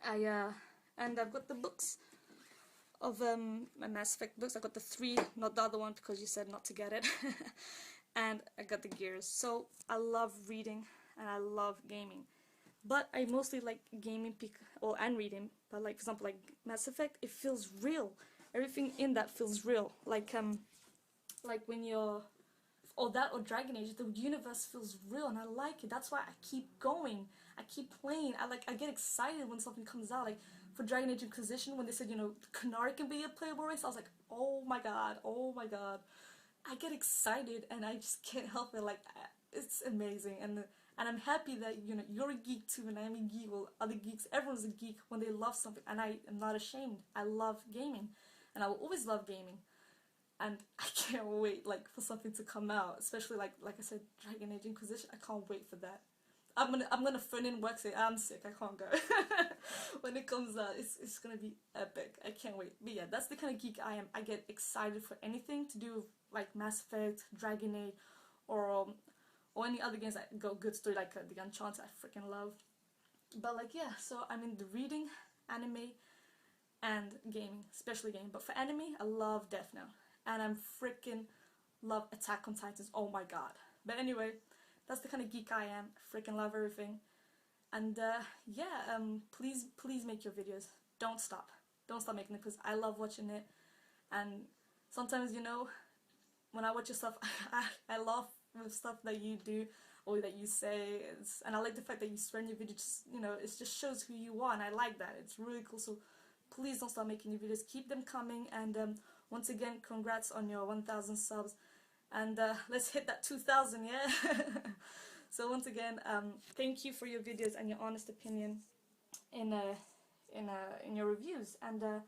And I've got the books of my Mass Effect books. I got the 3, not the other one because you said not to get it. And I got the Gears. So I love reading and I love gaming. But I mostly like gaming and reading. But like, for example, like Mass Effect, it feels real. Everything in that feels real. Like when you're, or that, or Dragon Age, the universe feels real, and I like it. That's why I keep going. I keep playing. I get excited when something comes out. Like for Dragon Age Inquisition, when they said, you know, Kunari can be a playable race, I was like, oh my god, oh my god. I get excited and I just can't help it. Like it's amazing, and I'm happy that you're a geek too, and I'm a geek. Well, other geeks, everyone's a geek when they love something, and I am not ashamed. I love gaming, and I will always love gaming, and I can't wait like for something to come out, especially like I said, Dragon Age Inquisition. I can't wait for that. I'm gonna phone in work, say I'm sick, I can't go. When it comes out, it's gonna be epic. I can't wait. But yeah, that's the kind of geek I am. I get excited for anything to do with like Mass Effect, Dragon Age, or any other games that go good story like the Uncharted. I freaking love. But like yeah, so I'm into reading, anime, and gaming, especially gaming. But for anime, I love Death Note, and I'm freaking love Attack on Titans. Oh my god. But anyway, that's the kind of geek I am. I freaking love everything. And yeah, please make your videos. Don't stop. Don't stop making it because I love watching it. And sometimes, when I watch your stuff, I laugh with stuff that you do or that you say. And I like the fact that you swear in your videos. It just shows who you are, and I like that. It's really cool. So please don't stop making your videos. Keep them coming. And once again, congrats on your 1,000 subs. And let's hit that 2,000, yeah? So once again, thank you for your videos and your honest opinion in your reviews. And yeah,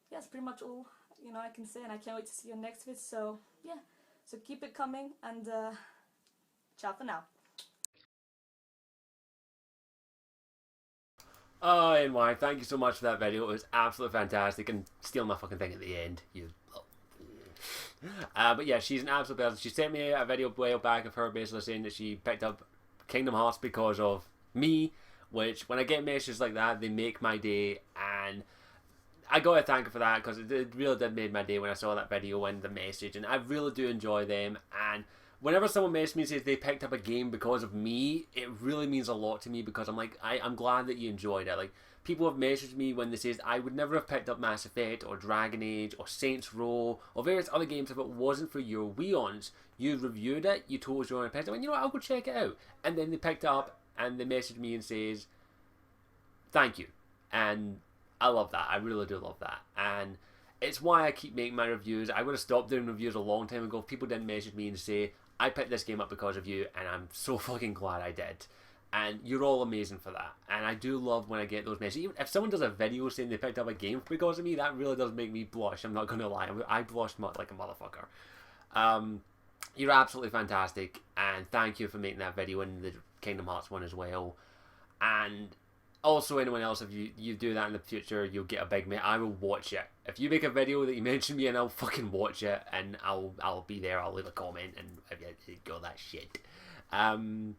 that's pretty much all I can say. And I can't wait to see your next vid. So yeah, so keep it coming, and ciao for now. Oh, NY, thank you so much for that video. It was absolutely fantastic, and steal my fucking thing at the end. But yeah, she's an absolute person. She sent me a video way back of her basically saying that she picked up Kingdom Hearts because of me, which when I get messages like that, they make my day, and I gotta thank her for that because it really did make my day when I saw that video and the message, and I really do enjoy them. And whenever someone messages me and says they picked up a game because of me, it really means a lot to me because I'm like, I'm glad that you enjoyed it. Like, people have messaged me when they say I would never have picked up Mass Effect or Dragon Age or Saints Row or various other games if it wasn't for your Weons. You reviewed it, you told us you wanted to pick it up, and you know what, I'll go check it out. And then they picked it up and they messaged me and says, thank you. And I love that. I really do love that. And it's why I keep making my reviews. I would have stopped doing reviews a long time ago if people didn't message me and say, I picked this game up because of you, and I'm so fucking glad I did. And you're all amazing for that. And I do love when I get those messages. Even if someone does a video saying they picked up a game because of me, that really does make me blush. I'm not going to lie. I blushed like a motherfucker. You're absolutely fantastic. And thank you for making that video and the Kingdom Hearts one as well. And also anyone else, if you do that in the future, you'll get a big mate. I will watch it. If you make a video that you mention me, and I'll fucking watch it, and I'll be there. I'll leave a comment and go that shit. And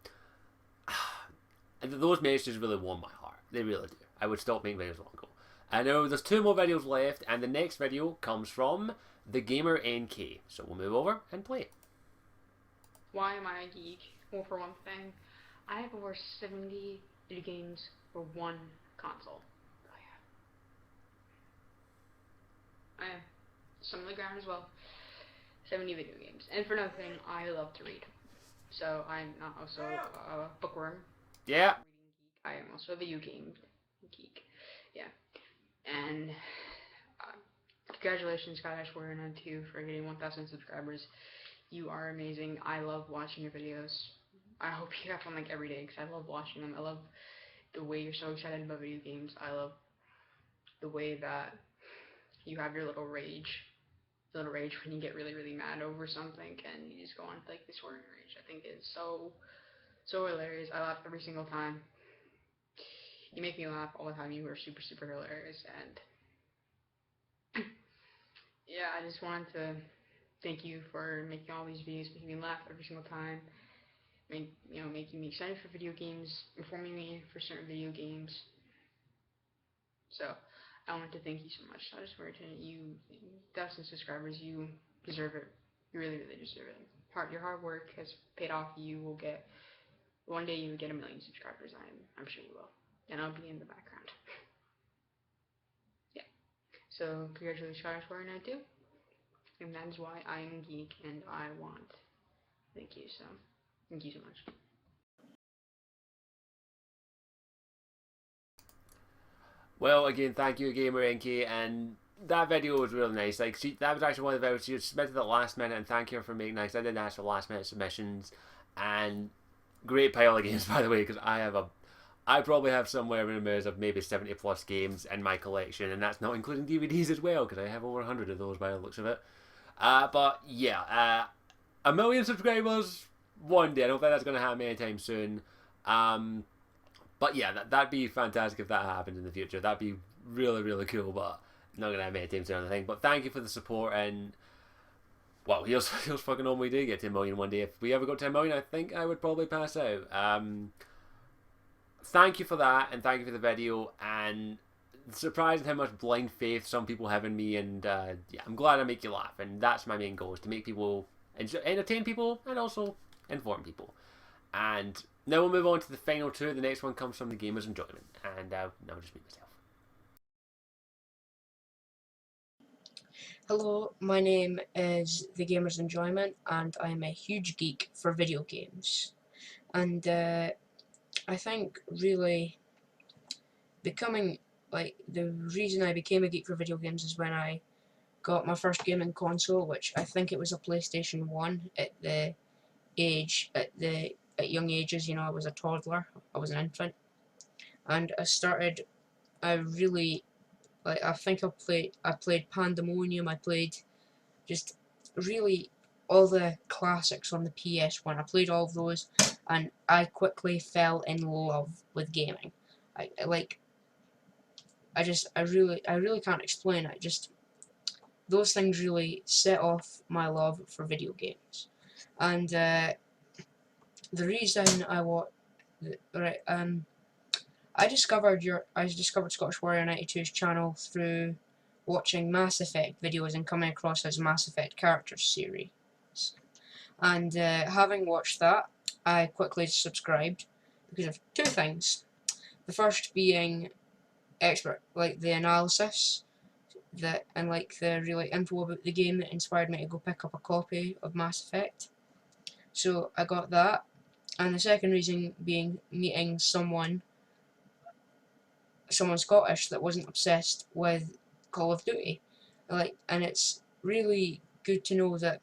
those messages really warm my heart. They really do. I would stop making videos long ago. I know there's 2 more videos left, and the next video comes from the Gamer NK. So we'll move over and play it. Why am I a geek? Well, for one thing, I have over 70 video games for one console. Oh yeah. I have some on the ground as well. 70 video games. And for another thing, I love to read. So I'm not also a bookworm. Yeah. I am also a video game geek. Yeah. And congratulations, Skydash492, for getting 1,000 subscribers. You are amazing. I love watching your videos. I hope you have fun like every day because I love watching them. I love the way you're so excited about video games. I love the way that you have your little rage when you get really, really mad over something and you just go on like this swearing rage. I think it's so hilarious. I laugh every single time. You make me laugh all the time. You are super, super hilarious. And yeah, I just wanted to thank you for making all these videos, making me laugh every single time, making me excited for video games, informing me for certain video games. So I want to thank you so much. I just wanted to, 1,000 subscribers, you deserve it. You really, really deserve it. Your hard work has paid off. You will get, one day you will get 1 million subscribers. I'm sure you will. And I'll be in the background. Yeah. So congratulations, Skydash492. And that is why I am a geek and I want. Thank you so much. Well, again, thank you, Gamer NK, and that video was really nice. Like, that was actually one of the videos she submitted at the last minute, and thank you for making that. 'Cause I didn't ask for last minute submissions, and great pile of games, by the way, because I probably have somewhere in the maze of maybe 70 plus games in my collection, and that's not including DVDs as well, because I have over 100 of those by the looks of it. But yeah, 1,000,000 subscribers one day. I don't think that's going to happen anytime soon. But yeah, that'd be fantastic if that happened in the future. That'd be really, really cool, but not going to happen anytime soon or anything. But thank you for the support, and well, here's fucking on we do get 10 million one day. If we ever got 10 million, I think I would probably pass out. Thank you for that, and thank you for the video, and surprising how much blind faith some people have in me, and yeah, I'm glad I make you laugh, and that's my main goal, is to make people, entertain people, and also inform people. And now we'll move on to the final two. The next one comes from the Gamer's Enjoyment, and now I'll just meet myself. Hello, my name is The Gamer's Enjoyment, and I'm a huge geek for video games. And I think really becoming, like, the reason I became a geek for video games is when I got my first gaming console, which I think it was a PlayStation 1 at young ages. You know, I was a toddler, I was an infant, and I really, like, I think I played Pandemonium, I played just really all the classics on the PS1. I played all of those, and I quickly fell in love with gaming. I really can't explain it. Just those things really set off my love for video games. And the reason I discovered Scottish Warrior 92's channel through watching Mass Effect videos and coming across his Mass Effect characters series. And having watched that, I quickly subscribed because of two things. The first being the analysis and the really info about the game that inspired me to go pick up a copy of Mass Effect. So I got that, and the second reason being meeting someone Scottish that wasn't obsessed with Call of Duty. And it's really good to know that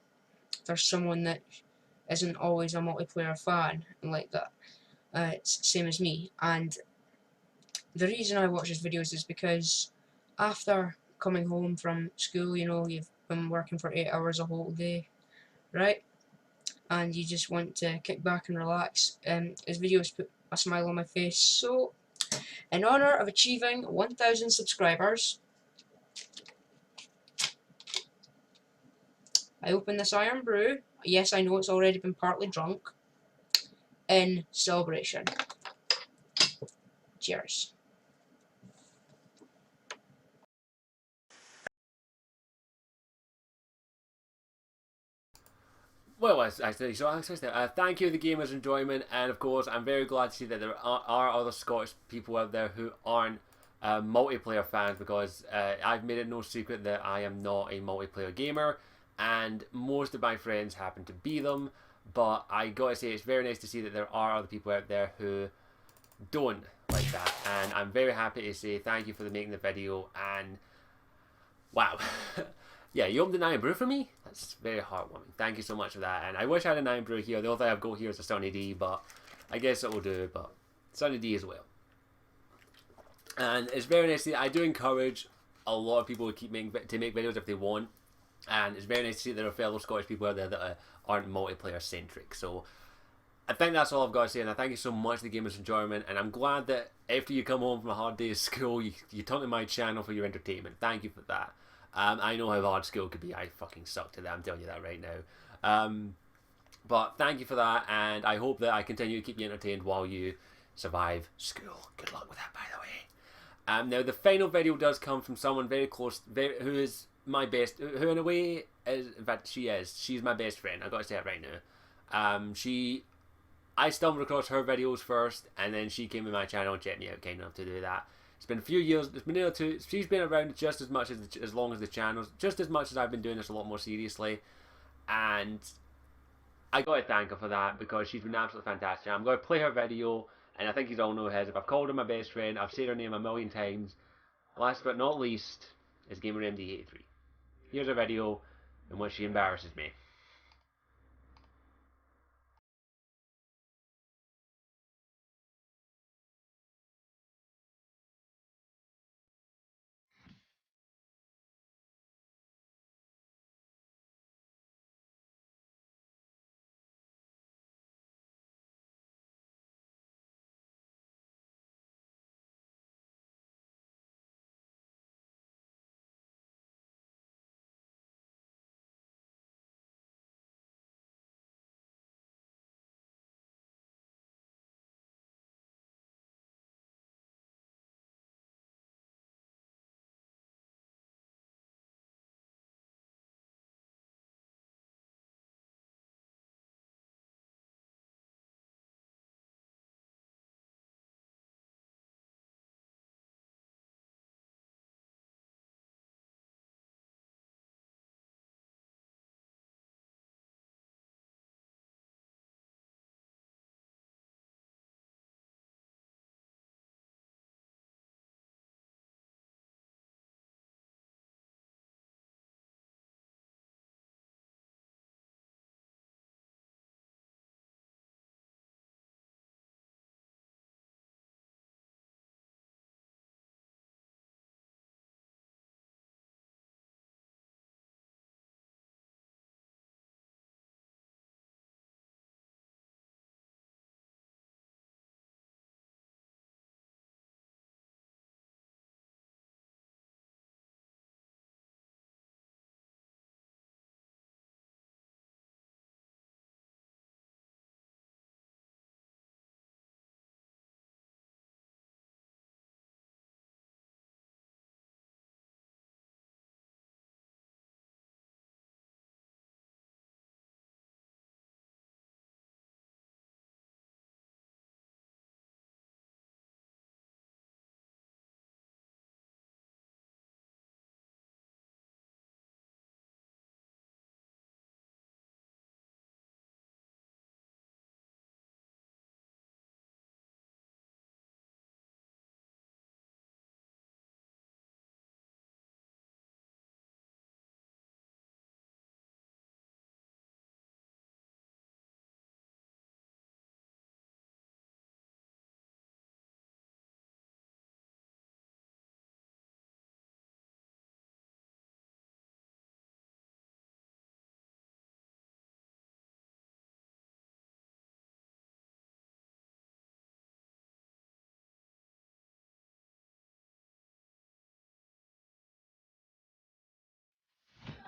there's someone that isn't always a multiplayer fan and like that. It's same as me. And the reason I watch his videos is because after coming home from school, you know, you've been working for 8 hours a whole day, right? And you just want to kick back and relax. His videos put a smile on my face. So, in honor of achieving 1,000 subscribers, I open this Iron Brew. Yes, I know it's already been partly drunk. In celebration. Cheers. Well, actually, thank you, The Gamer's Enjoyment, and of course, I'm very glad to see that there are other Scottish people out there who aren't multiplayer fans, because I've made it no secret that I am not a multiplayer gamer, and most of my friends happen to be them, but I gotta say, it's very nice to see that there are other people out there who don't like that, and I'm very happy to say thank you for making the video, and wow. Yeah, you opened an Iron Brew for me? That's very heartwarming. Thank you so much for that. And I wish I had an Iron Brew here. The only thing I've got here is a Sunny D, but I guess it will do, but Sunny D as well. And it's very nice to see. I do encourage a lot of people to make videos if they want. And it's very nice to see that there are fellow Scottish people out there that aren't multiplayer centric. So I think that's all I've got to say. And I thank you so much for The Gamer's Enjoyment. And I'm glad that after you come home from a hard day of school, you turn to my channel for your entertainment. Thank you for that. I know how hard school could be. I fucking sucked at that. I'm telling you that right now. But thank you for that, and I hope that I continue to keep you entertained while you survive school. Good luck with that, by the way. Now, the final video does come from someone very close, who is my best, who in a way is, in fact, she's my best friend. I've got to say it right now. I stumbled across her videos first, and then she came to my channel and checked me out, kind enough to do that. It's been a few years. It's been nearly two. She's been around just as much as long as the channels, just as much as I've been doing this a lot more seriously, and I got to thank her for that because she's been absolutely fantastic. I'm going to play her video, and I think you all know hers. If I've called her my best friend, I've said her name a million times. Last but not least, is GamerMD83. Here's a video in which she embarrasses me.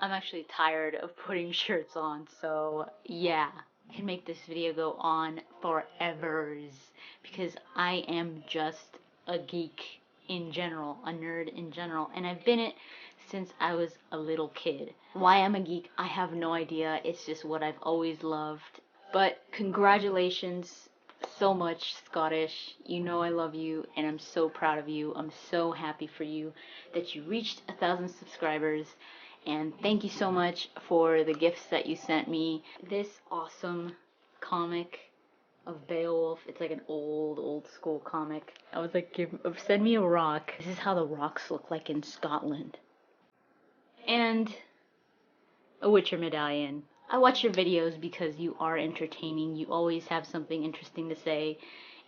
I'm actually tired of putting shirts on, so yeah, I can make this video go on forevers because I am just a geek in general, a nerd in general, and I've been it since I was a little kid. Why I'm a geek, I have no idea. It's just what I've always loved. But congratulations so much, Scottish. You know I love you, and I'm so proud of you. I'm so happy for you that you reached 1,000 subscribers. And thank you so much for the gifts that you sent me. This awesome comic of Beowulf. It's like an old school comic. I was like, send me a rock. This is how the rocks look like in Scotland. And a Witcher medallion. I watch your videos because you are entertaining. You always have something interesting to say.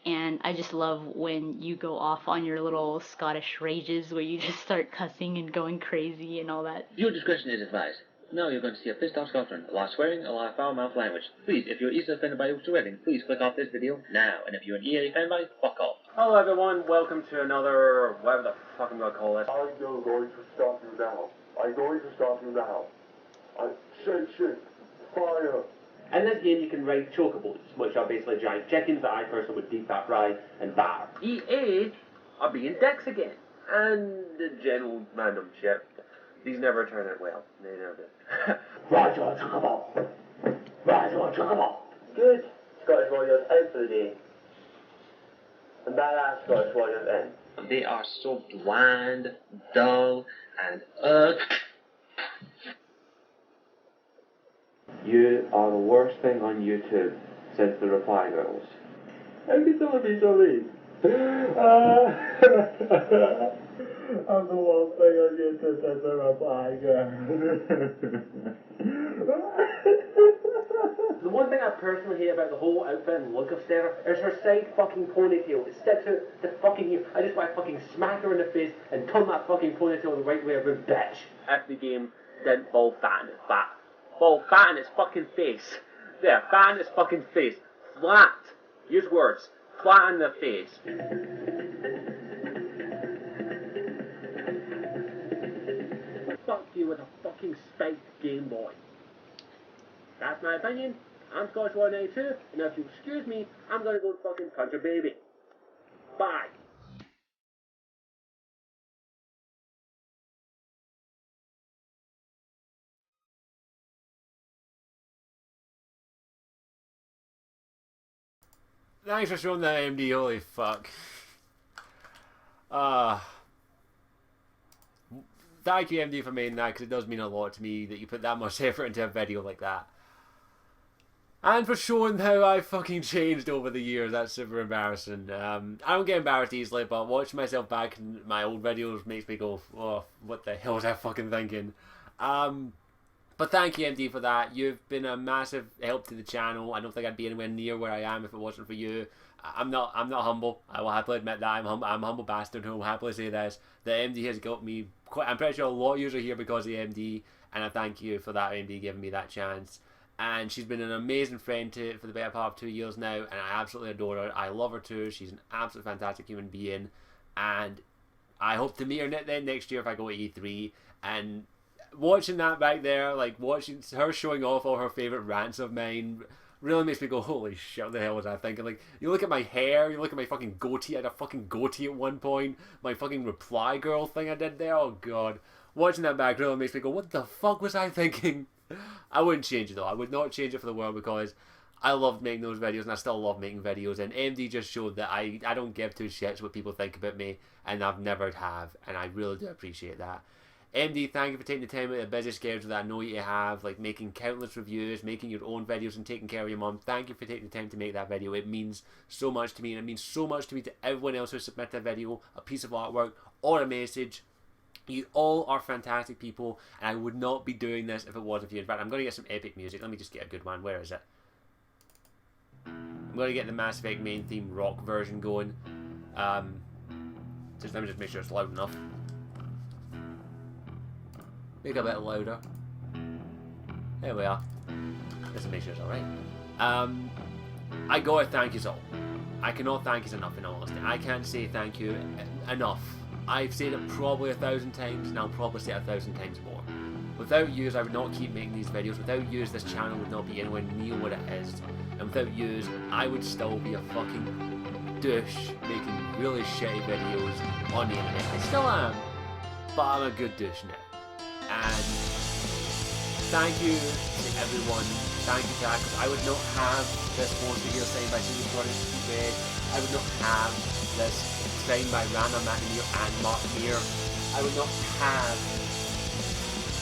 And I just love when you go off on your little Scottish rages where you just start cussing and going crazy and all that. Your discretion is advised. Now you're going to see a pissed off Scotland, a lot of swearing, a lot of foul mouth language. Please, if you're easily offended by swearing, please click off this video now. And if you're an EA fanboy, fuck off. Hello everyone, welcome to another, whatever the fuck I'm gonna call it. I'm going to stop you now. I'm going to stop you now. Shake, fire. In this game, you can ride chocobos, which are basically giant chickens that I personally would deep fat fry and batter. EA are being dicks again, and the general random shit. These never turn out well. They never do. Roger, chocobo. Roger, chocobo. Good. Scottish Warriors out for the day. And badass Scottish Warriors in. They are so bland, dull, and You are the worst thing on YouTube, said the Reply Girls. How can someone be so mean? I'm the one thing I get to set her up The one thing I personally hate about the whole outfit and look of Sarah is her side fucking ponytail. It sticks out the fucking ear. I just want to fucking smack her in the face and turn that fucking ponytail the right way around, bitch. If the game didn't fall fat in its fat. Fall fat in its fucking face. There, fat in its fucking face. Flat. Use words. Flat in the face. Fuck you with a fucking spiked Game Boy. That's my opinion. I'm Scottish 192, and if you excuse me, I'm gonna go fucking punch a baby. Bye. Thanks for showing that, AMD. Holy fuck. Thank you, AMD, for making that, because it does mean a lot to me that you put that much effort into a video like that. And for showing how I fucking changed over the years. That's super embarrassing. I don't get embarrassed easily, but watching myself back in my old videos makes me go, oh, what the hell was I fucking thinking? But thank you, MD, for that. You've been a massive help to the channel. I don't think I'd be anywhere near where I am if it wasn't for you. I'm not humble. I will happily admit that. I'm a humble bastard who will happily say this. The MD has got me quite. I'm pretty sure a lot of you are here because of the MD, and I thank you for that, MD, giving me that chance. And she's been an amazing friend for the better part of 2 years now, and I absolutely adore her. I love her too. She's an absolute fantastic human being, and I hope to meet her then next year if I go to E3. And watching that back there, like watching her showing off all her favourite rants of mine, really makes me go, holy shit, what the hell was I thinking? Like, you look at my hair, you look at my fucking goatee. I had a fucking goatee at one point. My fucking reply girl thing I did there, oh god. Watching that back really makes me go, what the fuck was I thinking? I wouldn't change it though. I would not change it for the world, because I loved making those videos and I still love making videos, and MD just showed that I don't give two shits what people think about me, and I've never have, and I really do appreciate that. MD, thank you for taking the time out of the busy schedule that I know you have, like making countless reviews, making your own videos and taking care of your mum. Thank you for taking the time to make that video. It means so much to me, and it means so much to me to everyone else who submitted a video, a piece of artwork, or a message. You all are fantastic people, and I would not be doing this if it wasn't for you. In fact, I'm going to get some epic music. Let me just get a good one. Where is it? I'm going to get the Mass Effect main theme rock version going. Let me just make sure it's loud enough. Make it a bit louder. There we are. Let's make sure it's alright. I gotta thank you all. I cannot thank you enough, in all honesty. I can't say thank you enough. I've said it probably 1,000 times, and I'll probably say it 1,000 times more. Without yous, I would not keep making these videos. Without yous, this channel would not be anywhere near what it is. And without yous, I would still be a fucking douche making really shitty videos on the internet. I still am, but I'm a good douche now. And thank you to everyone. Thank you to that, because I would not have this poster here signed by CD Projekt Red. I would not have this signed by Rana McNamara and Mark Meir. I would not have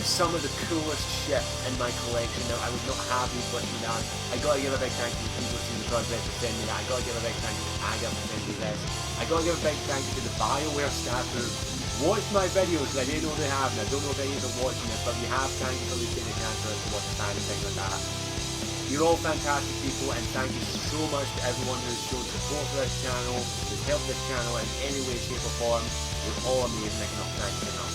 some of the coolest shit in my collection now. I would not have these written down. I gotta give a big thank you to people from the project for sending me that. I gotta give a big thank you to Aga for sending me this. I gotta give a big thank you to the BioWare staff who watch my videos, because I didn't know they have, and I don't know if any of them are watching it, but if you have, thank you for at least taking a chance for us to watch the time and things like that. You're all fantastic people, and thank you so much to everyone who's shown support for this channel, who's helped this channel in any way, shape or form. You're all amazing. I cannot thank you enough.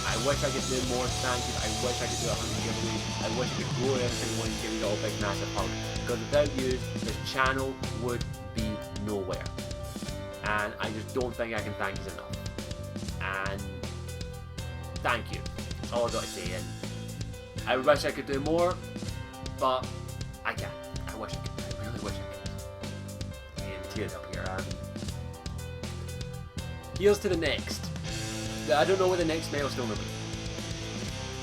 I wish I could do more thank you. I wish I could do 100 giveaways. I wish I could grow every single one and give you all a big massive hug. Because without you, this channel would be nowhere. And I just don't think I can thank you enough. And thank you. That's all I gotta say. And I wish I could do more, but I can't. I wish I could. I really wish I could. And tears up here. Here's to the next. I don't know what the next milestone will be.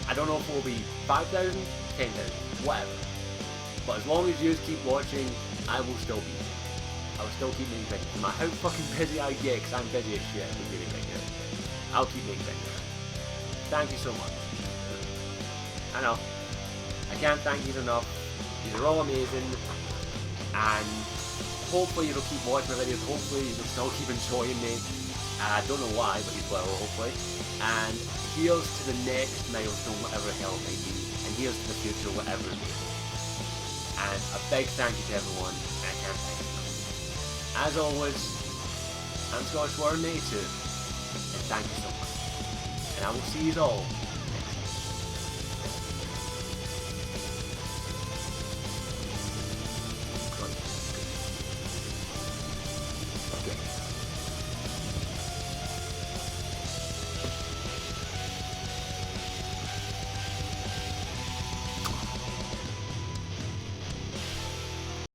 I don't know if it will be 5,000, 10,000, whatever. But as long as you keep watching, I will still be here. I will still keep making videos. No matter how fucking busy I get, because I'm busy as shit with making videos, I'll keep making videos. Thank you so much. I know. I can't thank you enough. These are all amazing. And hopefully you'll keep watching my videos, hopefully you'll still keep enjoying me. I don't know why, but you will, hopefully. And here's to the next milestone, whatever the hell it may be. And here's to the future, whatever it may be. And a big thank you to everyone. I can't thank you. As always, I'm Scottish Warrior 82. And thank you so much. And I will see you all